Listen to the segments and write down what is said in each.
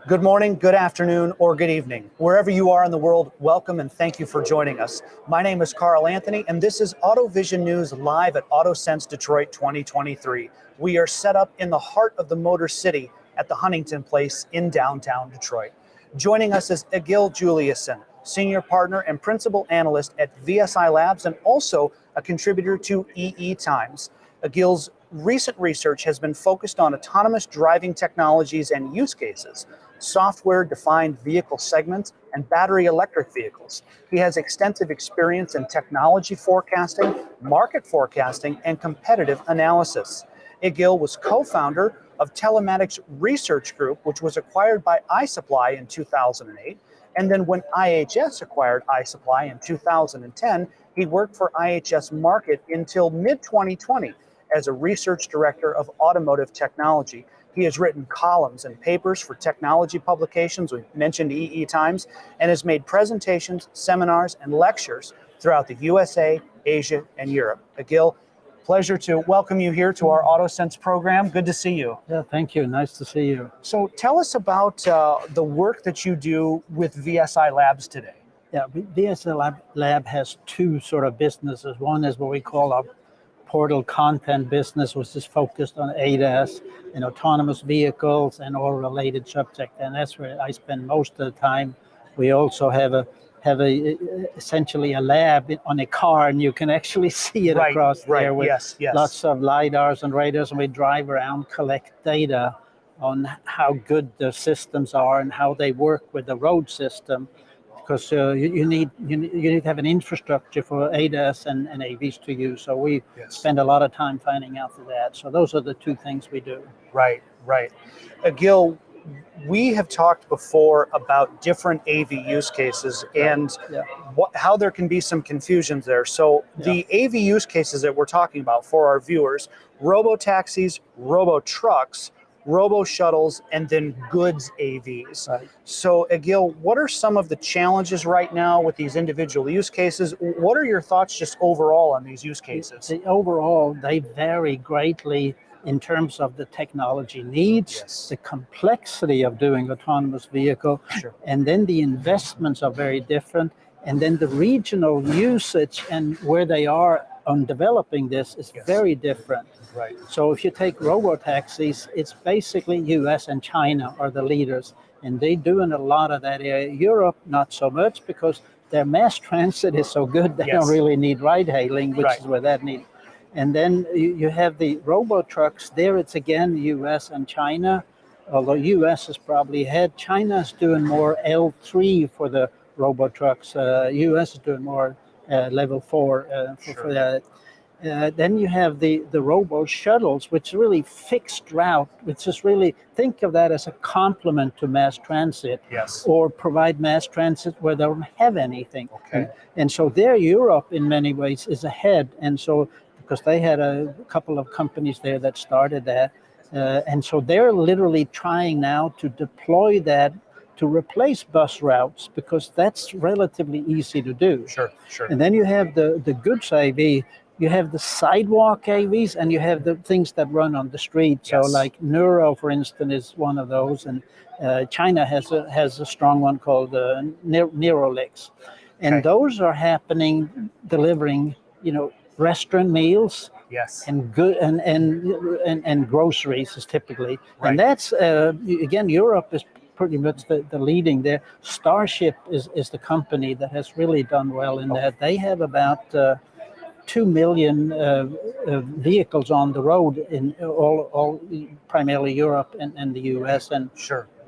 Good morning, good afternoon, or good evening. Wherever you are in the world, welcome and thank you for joining us. My name is Carl Anthony, and this is AutoVision News live at AutoSens Detroit 2023. We are set up in the heart of the Motor City at the Huntington Place in downtown Detroit. Joining us is Egil Juliussen, Senior Partner and Principal Analyst at VSI Labs and also a contributor to EE Times. Egil's recent research has been focused on autonomous driving technologies and use cases, software-defined vehicle segments, and battery electric vehicles. He has extensive experience in technology forecasting, market forecasting, and competitive analysis. Egil was co-founder of Telematics Research Group, which was acquired by iSupply in 2008. And then when IHS acquired iSupply in 2010, he worked for IHS Markit until mid-2020 as a research director of automotive technology. He has written columns and papers for technology publications, we mentioned EE Times, and has made presentations, seminars, and lectures throughout the USA, Asia, and Europe. Egil, pleasure to welcome you here to our AutoSens program. Good to see you. Yeah, thank you. Nice to see you. So tell us about the work that you do with VSI Labs today. Yeah, VSI Lab has two sort of businesses. One is what we call our portal content business, which is focused on ADAS and autonomous vehicles and all related subject, and that's where I spend most of the time. We also have essentially a lab on a car, and you can actually see it across there with lots of LiDARs and radars, and we drive around, collect data on how good the systems are and how they work with the road system. Because you need to have an infrastructure for ADAS and AVs to use. So we spend a lot of time finding out for that. So those are the two things we do. Right. Egil, we have talked before about different AV use cases and how there can be some confusions there. So the AV use cases that we're talking about for our viewers: robo-taxis, robo-trucks, robo-shuttles, and then goods AVs. Right. So Egil, what are some of the challenges right now with these individual use cases? What are your thoughts just overall on these use cases? Overall, they vary greatly in terms of the technology needs, the complexity of doing autonomous vehicle, and then the investments are very different, and then the regional usage and where they are on developing this is very different. Right. So if you take robo-taxis, it's basically US and China are the leaders, and they're doing a lot of that area. Europe, not so much, because their mass transit is so good, they don't really need ride-hailing, which is where that needs. And then you have the robo-trucks. There it's again US and China, although US is probably ahead. China's doing more L3 for the robo-trucks. US is doing more level 4 for that. Then you have the robo shuttles, which is really fixed route, which is really, think of that as a complement to mass transit, or provide mass transit where they don't have anything. And so there Europe in many ways is ahead. And so because they had a couple of companies there that started that. And so they're literally trying now to deploy that to replace bus routes, because that's relatively easy to do. Sure. And then you have the goods AV, you have the sidewalk AVs, and you have the things that run on the street. So like Neuro, for instance, is one of those, and China has a strong one called Neurolix. And those are happening, delivering, restaurant meals, and good and groceries is typically, and that's again, Europe is pretty much the leading there. Starship is the company that has really done well in that. They have about 2 million vehicles on the road in all primarily Europe and the US, and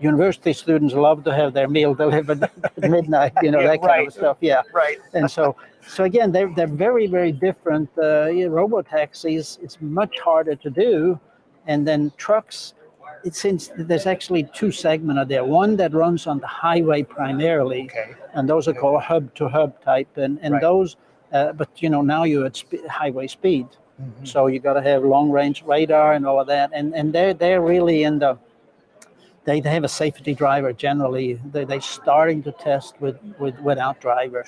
university students love to have their meal delivered at midnight, that kind of stuff. And so again, they're very, very different. Robo-taxis, it's much harder to do. And then trucks, since there's actually two segments there. One that runs on the highway primarily, and those are called hub-to-hub type. And those, but now you're at highway speed. So you got to have long-range radar and all of that. And they're really in the, they have a safety driver generally. They're starting to test without driver.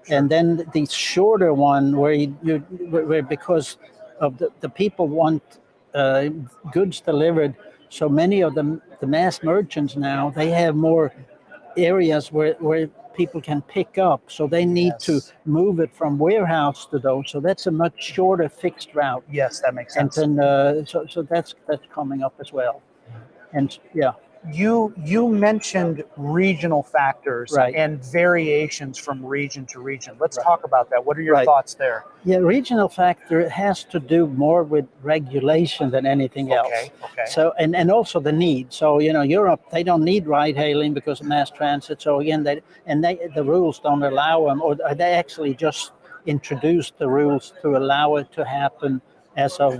And then the shorter one where because of the people want goods delivered, so many of them the mass merchants now, they have more areas where people can pick up, so they need to move it from warehouse to those. So that's a much shorter fixed route. Yes, that makes And sense. then so that's coming up as well. And yeah, You mentioned regional factors right. and variations from region to region. Let's Right. talk about that. What are your Right. thoughts there? Yeah, regional factor has to do more with regulation than anything else. Okay. So and also the need. So Europe, they don't need ride hailing because of mass transit. So again, the rules don't allow them, or they actually just introduced the rules to allow it to happen as of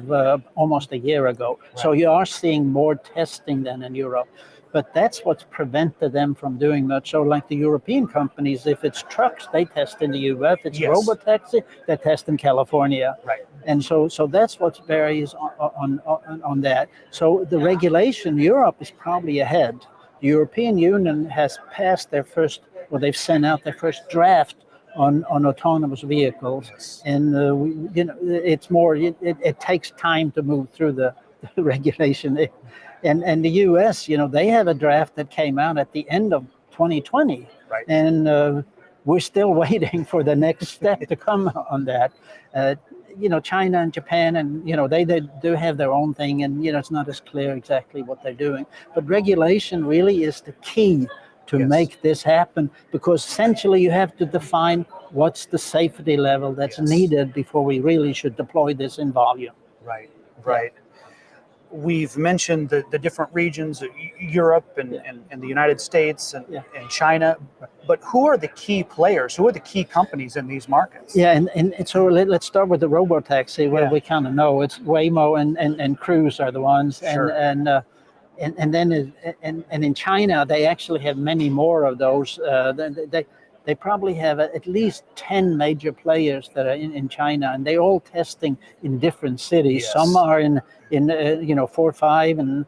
almost a year ago. Right. So you are seeing more testing than in Europe. But that's what's prevented them from doing much. So like the European companies, if it's trucks, they test in the US. If it's robotaxi, they test in California. Right. And so that's what varies on that. So the regulation, Europe is probably ahead. The European Union has passed their first, or they've sent out their first draft on autonomous vehicles. And it's more, it takes time to move through the regulation. And the U.S., they have a draft that came out at the end of 2020, right. And we're still waiting for the next step to come on that. China and Japan, and they do have their own thing, and it's not as clear exactly what they're doing. But regulation really is the key to make this happen, because essentially you have to define what's the safety level that's needed before we really should deploy this in volume. Right. Yeah. We've mentioned the different regions, Europe and the United States and China, but who are the key players? Who are the key companies in these markets? Yeah, and so let's start with the robotaxi, where we kind of know it's Waymo and Cruise are the ones, Sure. And then in China they actually have many more of those. They probably have at least 10 major players that are in China, and they're all testing in different cities. Yes. Some are in 4 or 5, and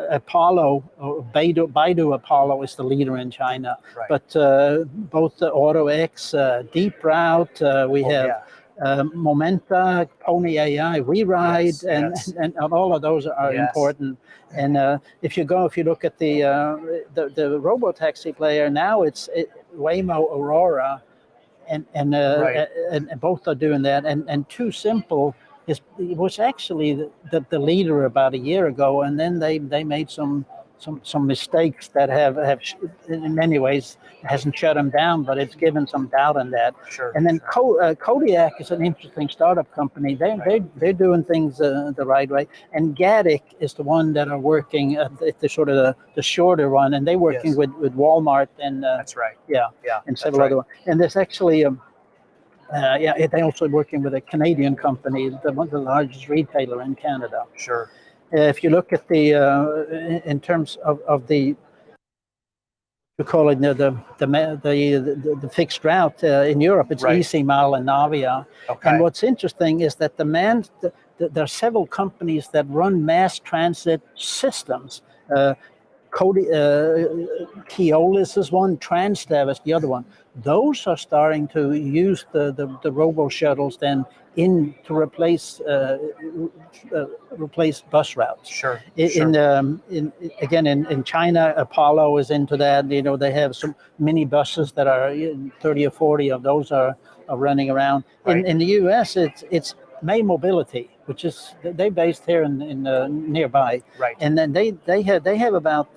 Apollo, or Baidu Apollo is the leader in China. Right. But both the AutoX, Deep Route, we have Momenta, Pony AI, WeRide, and all of those are important. And if you look at the robotaxi player now, it's Waymo, Aurora, and both are doing that. And Too Simple was actually the leader about a year ago, and then they made some mistakes that have in many ways hasn't shut them down, but it's given some doubt in that. Sure. And then Kodiak is an interesting startup company. They're doing things the right way. And Gatik is the one that are working at the sort of the shorter one, and they're working with Walmart and that's right. Yeah, and several other ones. And there's actually they're also working with a Canadian company, the largest retailer in Canada. Sure. If you look at the in terms of the, we call it the fixed route in Europe, it's EasyMile and Navia. Okay. And what's interesting is that there are several companies that run mass transit systems. Keolis is one, Transdev is the other one. Those are starting to use the robo shuttles then to replace bus routes. Sure. In China, Apollo is into that. They have some mini buses that are 30 or 40 of those are running around. Right. In the U.S., it's May Mobility, which is they're based here in nearby. Right. And then they have about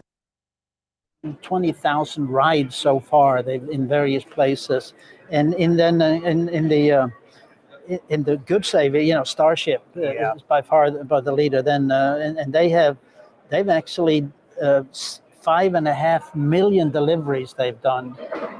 20,000 rides so far. They've in various places, and in the goods saving, Starship is by far the leader. Then and they've actually 5.5 million deliveries they've done,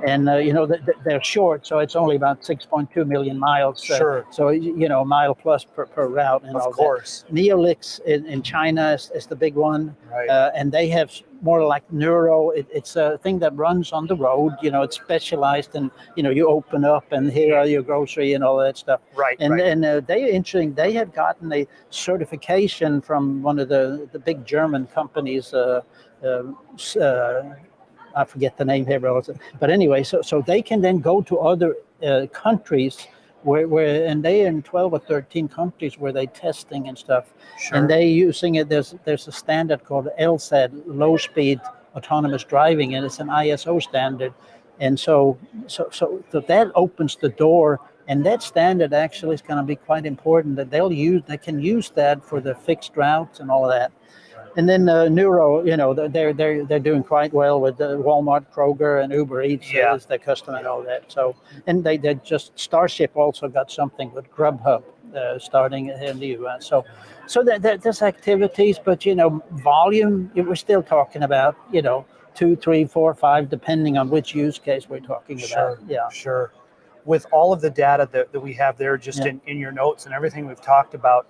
and they're short, so it's only about 6.2 million miles. Sure. So a mile plus per route, and of course. That. Neolix in China is the big one, right. And they have more like Neuro. It's a thing that runs on the road. It's specialized, and you open up, and here are your grocery and all that stuff. Right. And they're interesting. They have gotten a certification from one of the big German companies. I forget the name here, but anyway, so they can then go to other countries and they in 12 or 13 countries where they testing and stuff, Sure. and they using it. There's a standard called LSAD, low speed autonomous driving, and it's an ISO standard, and so that opens the door. And that standard actually is going to be quite important. That they can use that for the fixed routes and all of that. And then Neuro, they're doing quite well with Walmart, Kroger, and Uber Eats as their customer and all that. So, and they just Starship also got something with Grubhub starting in the U.S. So that there's activities, but volume. We're still talking about 2, 3, 4, 5, depending on which use case we're talking about. Yeah, sure. With all of the data that we have there, just in your notes and everything we've talked about,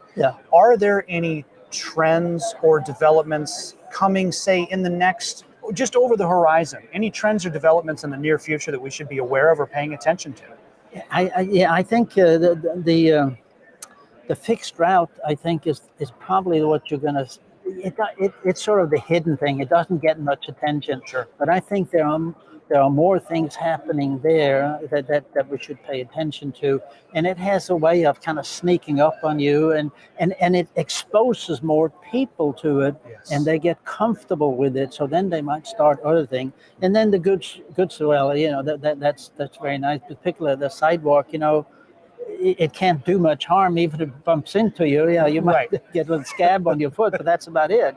are there any trends or developments coming, say, in the next, just over the horizon? Any trends or developments in the near future that we should be aware of or paying attention to? I think the fixed route, I think, is probably what you're going to. It's sort of the hidden thing. It doesn't get much attention. Sure. But I think there are more things happening there that we should pay attention to, and it has a way of kind of sneaking up on you, and it exposes more people to it, and they get comfortable with it. So then they might start other things, and then the goods well, that's very nice. Particularly the sidewalk, it can't do much harm. Even if it bumps into you, you might get a little scab on your foot, but that's about it.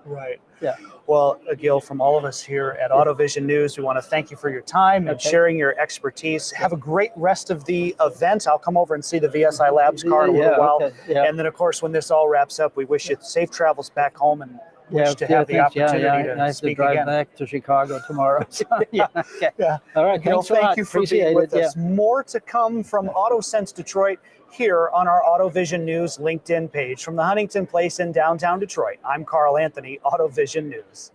Right. Yeah. Well, Egil, from all of us here at AutoVision News, we want to thank you for your time and sharing your expertise. Have a great rest of the event. I'll come over and see the VSI Labs car in a little while. And then, of course, when this all wraps up, we wish you safe travels back home and wish to have the opportunity to speak again. I have to drive back to Chicago tomorrow. So, All right, Egil, thank you for being with us. More to come from AutoSens Detroit here on our AutoVision News LinkedIn page. From the Huntington Place in downtown Detroit, I'm Carl Anthony, AutoVision News.